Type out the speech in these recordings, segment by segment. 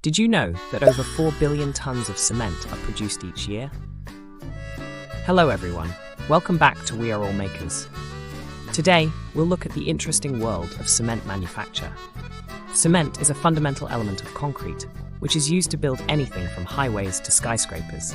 Did you know that over 4 billion tons of cement are produced each year? Hello everyone, welcome back to We Are All Makers. Today, we'll look at the interesting world of cement manufacture. Cement is a fundamental element of concrete, which is used to build anything from highways to skyscrapers.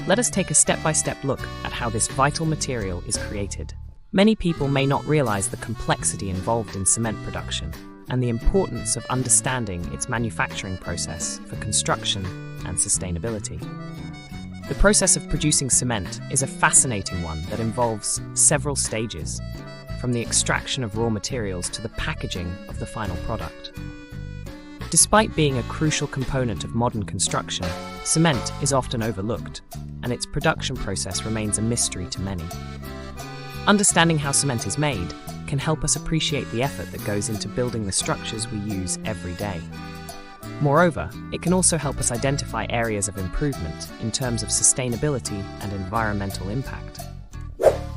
Let us take a step-by-step look at how this vital material is created. Many people may not realize the complexity involved in cement production and the importance of understanding its manufacturing process for construction and sustainability. The process of producing cement is a fascinating one that involves several stages, from the extraction of raw materials to the packaging of the final product. Despite being a crucial component of modern construction, cement is often overlooked, and its production process remains a mystery to many. Understanding how cement is made can help us appreciate the effort that goes into building the structures we use every day. Moreover, it can also help us identify areas of improvement in terms of sustainability and environmental impact.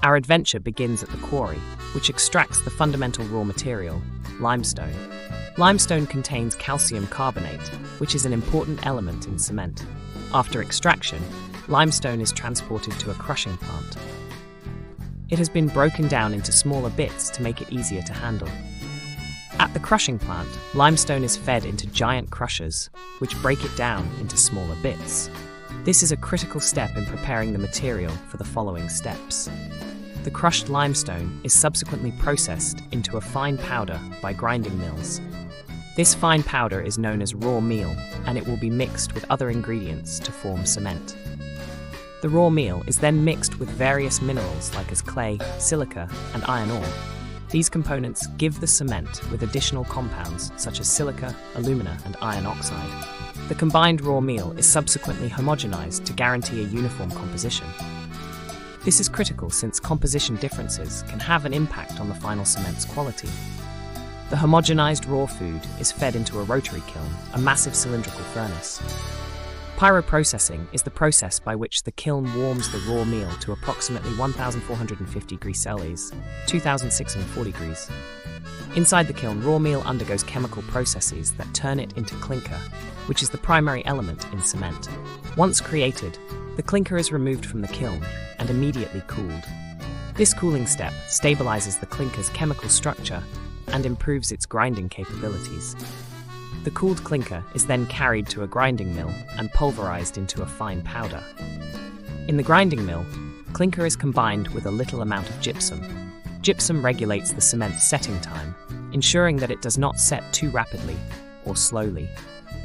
Our adventure begins at the quarry, which extracts the fundamental raw material, limestone. Limestone contains calcium carbonate, which is an important element in cement. After extraction, limestone is transported to a crushing plant. It has been broken down into smaller bits to make it easier to handle. At the crushing plant, limestone is fed into giant crushers, which break it down into smaller bits. This is a critical step in preparing the material for the following steps. The crushed limestone is subsequently processed into a fine powder by grinding mills. This fine powder is known as raw meal, and it will be mixed with other ingredients to form cement. The raw meal is then mixed with various minerals like clay, silica, and iron ore. These components give the cement with additional compounds such as silica, alumina, and iron oxide. The combined raw meal is subsequently homogenized to guarantee a uniform composition. This is critical since composition differences can have an impact on the final cement's quality. The homogenized raw food is fed into a rotary kiln, a massive cylindrical furnace. Pyroprocessing is the process by which the kiln warms the raw meal to approximately 1,450 degrees Celsius, 2,640 degrees. Inside the kiln, raw meal undergoes chemical processes that turn it into clinker, which is the primary element in cement. Once created, the clinker is removed from the kiln and immediately cooled. This cooling step stabilizes the clinker's chemical structure and improves its grinding capabilities. The cooled clinker is then carried to a grinding mill and pulverized into a fine powder. In the grinding mill, clinker is combined with a little amount of gypsum. Gypsum regulates the cement's setting time, ensuring that it does not set too rapidly or slowly.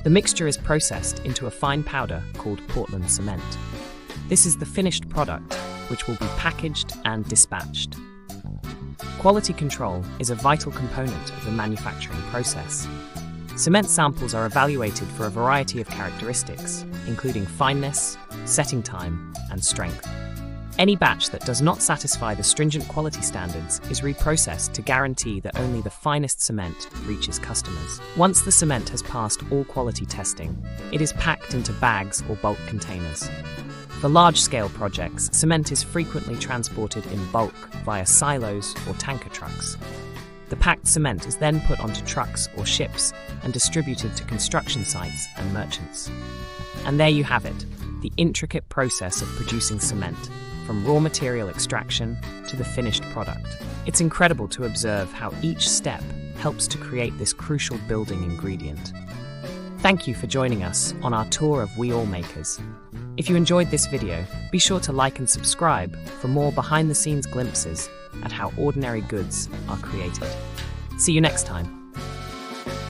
The mixture is processed into a fine powder called Portland cement. This is the finished product, which will be packaged and dispatched. Quality control is a vital component of the manufacturing process. Cement samples are evaluated for a variety of characteristics, including fineness, setting time, and strength. Any batch that does not satisfy the stringent quality standards is reprocessed to guarantee that only the finest cement reaches customers. Once the cement has passed all quality testing, it is packed into bags or bulk containers. For large-scale projects, cement is frequently transported in bulk via silos or tanker trucks. The packed cement is then put onto trucks or ships and distributed to construction sites and merchants. And there you have it, the intricate process of producing cement, from raw material extraction to the finished product. It's incredible to observe how each step helps to create this crucial building ingredient. Thank you for joining us on our tour of We All Makers. If you enjoyed this video, be sure to like and subscribe for more behind-the-scenes glimpses at how ordinary goods are created. See you next time.